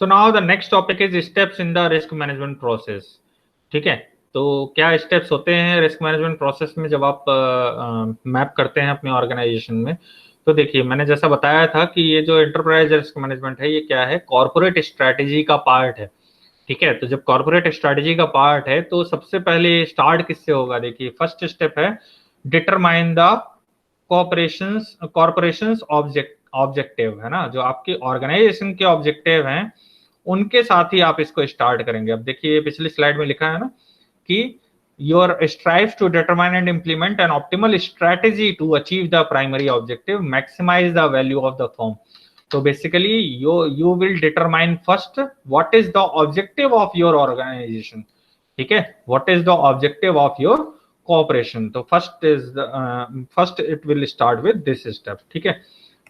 So now the next topic is steps in the risk management process. ठीक है, तो क्या स्टेप्स होते हैं रिस्क मैनेजमेंट प्रोसेस में जब आप मैप करते हैं अपने ऑर्गेनाइजेशन में। तो देखिए, मैंने जैसा बताया था कि ये जो एंटरप्राइज रिस्क मैनेजमेंट है ये क्या है, कॉर्पोरेट स्ट्रैटेजी का पार्ट है। ठीक है, तो जब कॉर्पोरेट स्ट्रैटेजी का पार्ट है तो सबसे पहले स्टार्ट किससे होगा। देखिए, फर्स्ट स्टेप है डिटरमाइन द कॉर्पोरेशंस ऑब्जेक्टिव, है ना, जो आपकी ऑर्गेनाइजेशन के ऑब्जेक्टिव हैं उनके साथ ही आप इसको स्टार्ट करेंगे। अब देखिए, पिछली स्लाइड में लिखा है ना कि your strive to determine and implement an optimal strategy to achieve the primary objective, maximise the value of the firm. तो basically you will determine first what is the objective of your organization। ठीक है, what is the objective of your cooperation। तो first it will start with this step। ठीक है,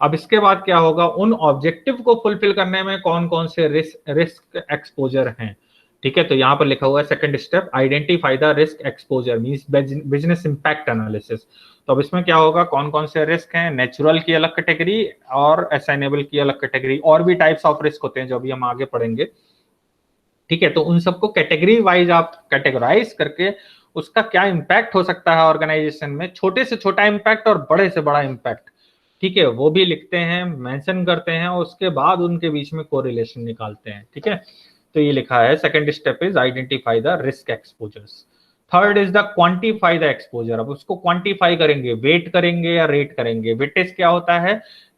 अब इसके बाद क्या होगा, उन ऑब्जेक्टिव को फुलफिल करने में कौन कौन से रिस्क एक्सपोजर हैं। ठीक है, तो यहाँ पर लिखा हुआ है second step, identify the risk exposure means business impact analysis. तो अब इसमें क्या होगा, कौन कौन से रिस्क हैं, नेचुरल की अलग कैटेगरी और असाइनेबल की अलग कैटेगरी, और भी टाइप्स ऑफ रिस्क होते हैं जो अभी हम आगे पढ़ेंगे। ठीक है, तो उन सबको कैटेगरी वाइज आप कैटेगराइज करके उसका क्या इंपैक्ट हो सकता है ऑर्गेनाइजेशन में, छोटे से छोटा इंपैक्ट और बड़े से बड़ा इंपैक्ट, ठीक है, वो भी लिखते हैं, मेंशन करते हैं, और उसके बाद उनके बीच में कोरिलेशन निकालते हैं। ठीक है, तो ये लिखा है second step is identify the risk exposures. Third is the quantify the exposure. अब उसको क्वांटिफाई करेंगे, वेट करेंगे या रेट करेंगे। वेटेज क्या होता है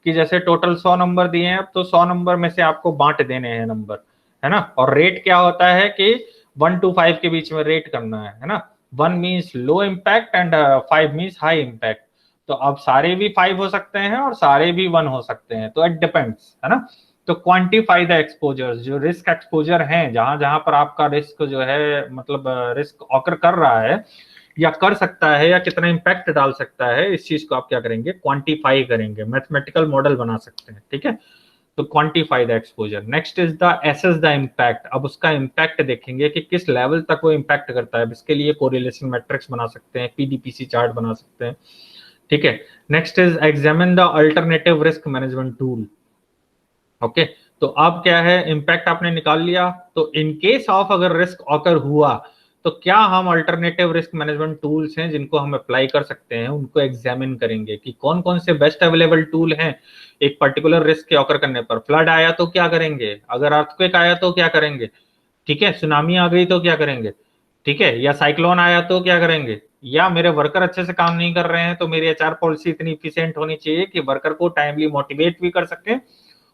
कि जैसे टोटल 100 नंबर दिए हैं तो 100 नंबर में से आपको बांट देने हैं नंबर, है ना। और रेट क्या होता है कि 1 to 5 के बीच में रेट करना है ना। 1 means low impact and 5 means high impact. तो अब सारे भी 5 हो सकते हैं और सारे भी 1 हो सकते हैं, तो इट डिपेंड्स, है ना। तो क्वांटिफाई द एक्सपोजर्स, जो रिस्क एक्सपोजर हैं, जहां जहां पर आपका रिस्क जो है मतलब रिस्क ऑकर कर रहा है या कर सकता है या कितना इंपैक्ट डाल सकता है, इस चीज को आप क्या करेंगे, क्वांटिफाई करेंगे, मैथमेटिकल मॉडल बना सकते हैं। ठीक है, तो quantify the exposure. Next is the assess the impact. अब उसका इम्पैक्ट देखेंगे कि किस लेवल तक वो इम्पैक्ट करता है। इसके लिए कोरिलेशन मैट्रिक्स बना सकते हैं, पीडीपीसी चार्ट बना सकते हैं। ठीक है, next is examine the alternative risk management tool. Okay, तो अब क्या है, इम्पैक्ट आपने निकाल लिया, तो इन केस ऑफ अगर रिस्क ऑकर हुआ तो क्या हम अल्टरनेटिव रिस्क मैनेजमेंट टूल्स हैं जिनको हम अप्लाई कर सकते हैं, उनको एग्जामिन करेंगे कि कौन कौन से बेस्ट अवेलेबल टूल हैं एक पर्टिकुलर रिस्क के ऑकर करने पर। फ्लड आया तो क्या करेंगे, अगर अर्थक्वेक आया तो क्या करेंगे, ठीक है, सुनामी आ गई तो क्या करेंगे, ठीक है, या साइक्लोन आया तो क्या करेंगे, या मेरे वर्कर अच्छे से काम नहीं कर रहे हैं तो मेरी एचआर पॉलिसी इतनी इफिशिएंट होनी चाहिए कि वर्कर को टाइमली मोटिवेट भी कर सके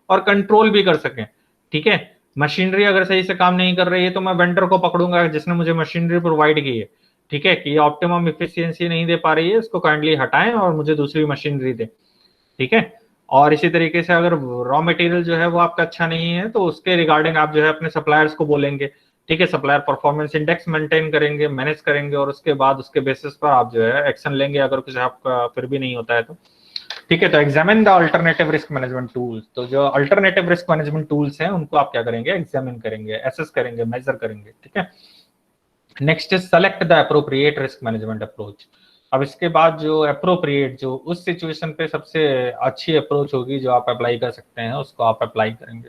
और कंट्रोल भी कर सकें। ठीक है, मशीनरी अगर सही से काम नहीं कर रही है तो मैं वेंडर को पकड़ूंगा जिसने मुझे मशीनरी प्रोवाइड की है। ठीक है, कि ऑप्टिमम इफिशियंसी नहीं दे पा रही है, इसको काइंडली हटाएं और मुझे दूसरी मशीनरी दें। ठीक है, और इसी तरीके से अगर रॉ मटेरियल जो है वो आपका अच्छा नहीं है तो उसके रिगार्डिंग आप जो है अपने सप्लायर्स को बोलेंगे। ठीक है, सप्लायर परफॉर्मेंस इंडेक्स मेंटेन करेंगे, मैनेज करेंगे, और उसके बाद उसके बेसिस पर आप जो है एक्शन लेंगे अगर कुछ आपका फिर भी नहीं होता है तो। ठीक है, तो examine the alternative risk management tools. तो जो अल्टरनेटिव रिस्क मैनेजमेंट टूल्स हैं उनको आप क्या करेंगे, एग्जामिन करेंगे, एसेस करेंगे, मेजर करेंगे। ठीक है, next is select the appropriate risk management approach. अब इसके बाद जो अप्रोप्रिएट, जो उस सिचुएशन पे सबसे अच्छी अप्रोच होगी जो आप अप्लाई कर सकते हैं उसको आप अप्लाई करेंगे।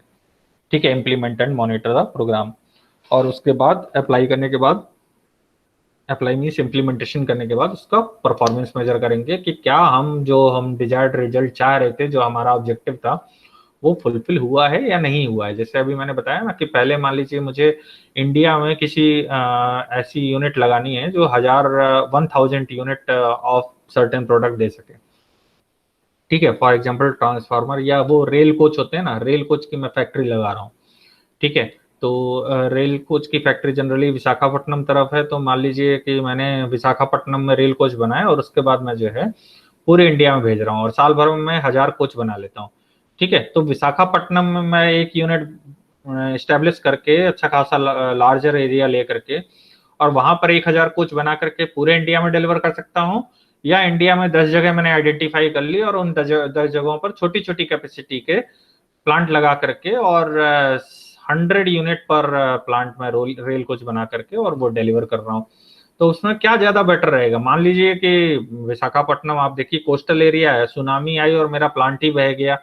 ठीक है, implement and monitor the programme. और उसके बाद अप्लाई करने के बाद, अप्लाई मीन्स इम्प्लीमेंटेशन करने के बाद उसका परफॉर्मेंस मेजर करेंगे कि क्या हम डिजायर्ड रिजल्ट चाह रहे थे, जो हमारा ऑब्जेक्टिव था वो फुलफिल हुआ है या नहीं हुआ है। जैसे अभी मैंने बताया ना कि पहले मान लीजिए मुझे इंडिया में किसी ऐसी यूनिट लगानी है जो 1000 यूनिट ऑफ सर्टेन प्रोडक्ट दे सके। ठीक है, फॉर एग्जांपल ट्रांसफार्मर, या वो रेल कोच होते हैं ना, रेल कोच की मैं फैक्ट्री लगा रहा हूँ। ठीक है, तो रेल कोच की फैक्ट्री जनरली विशाखापट्टनम तरफ है, तो मान लीजिए कि मैंने विशाखापट्टनम में रेल कोच बनाया और उसके बाद मैं जो है पूरे इंडिया में भेज रहा हूँ और साल भर में मैं 1000 कोच बना लेता हूँ। ठीक है, तो विशाखापट्टनम में मैं एक यूनिट स्टेब्लिश करके अच्छा खासा लार्जर एरिया ले करके और वहां पर 1000 कोच बना करके पूरे इंडिया में डिलीवर कर सकता हूँ, या इंडिया में 10 जगह मैंने आइडेंटिफाई कर ली और उन 10 जगहों पर छोटी छोटी कैपेसिटी के प्लांट लगा करके और 100 यूनिट पर प्लांट में रेल कोच बना करके और वो डिलीवर कर रहा हूँ। तो उसमें क्या ज्यादा बेटर रहेगा, मान लीजिए कि विशाखापट्टनम आप देखिए कोस्टल एरिया है, सुनामी आई और मेरा प्लांट ही बह गया,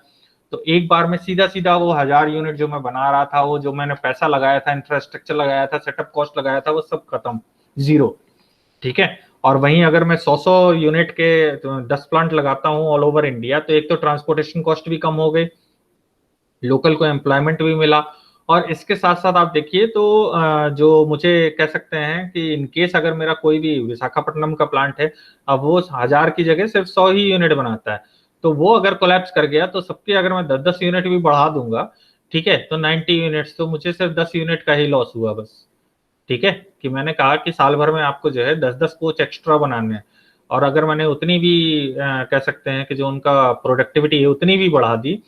तो एक बार में सीधा सीधा वो 1000 यूनिट जो मैं बना रहा था, वो जो मैंने पैसा लगाया था, इंफ्रास्ट्रक्चर लगाया था, सेटअप कॉस्ट लगाया था, वो सब खत्म, जीरो। ठीक है। और वहीं अगर मैं 100 यूनिट के 10 प्लांट लगाता हूँ ऑल ओवर इंडिया, तो एक तो ट्रांसपोर्टेशन कॉस्ट भी कम हो गई, लोकल को एम्प्लॉयमेंट भी मिला। और इसके साथ साथ आप देखिए तो जो मुझे कह सकते हैं कि इन केस अगर मेरा कोई भी विशाखापट्टनम का प्लांट है, अब वो 1000 की जगह सिर्फ 100 ही यूनिट बनाता है, तो वो अगर कोलैप्स कर गया तो सबकी अगर मैं 10-10 यूनिट भी बढ़ा दूंगा, ठीक है, तो 90 यूनिट्स, तो मुझे सिर्फ 10 यूनिट का ही लॉस हुआ बस। ठीक है, कि मैंने कहा कि साल भर में आपको जो है 10-10 कोच एक्स्ट्रा बनाने हैं, और अगर मैंने उतनी भी कह सकते हैं कि जो उनका प्रोडक्टिविटी है उतनी भी बढ़ा दी,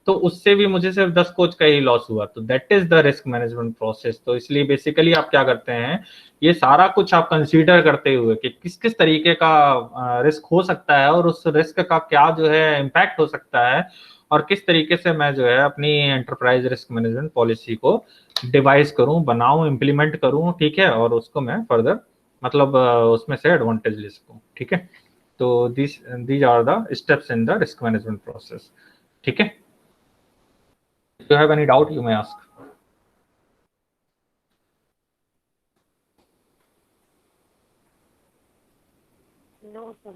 तो उससे भी मुझे सिर्फ 10 कोच का ही लॉस हुआ। तो that is the risk management process. तो इसलिए बेसिकली आप क्या करते हैं, ये सारा कुछ आप कंसीडर करते हुए कि किस किस तरीके का रिस्क हो सकता है, और उस रिस्क का क्या जो है इम्पैक्ट हो सकता है, और किस तरीके से मैं जो है अपनी एंटरप्राइज रिस्क मैनेजमेंट पॉलिसी को डिवाइस करूं, बनाऊं, इम्प्लीमेंट करूं, ठीक है, और उसको मैं फर्दर मतलब उसमें से एडवांटेज ले सकूं। ठीक है, तो these are the steps in the risk management process. ठीक है, you have any doubt you may ask. No, sir.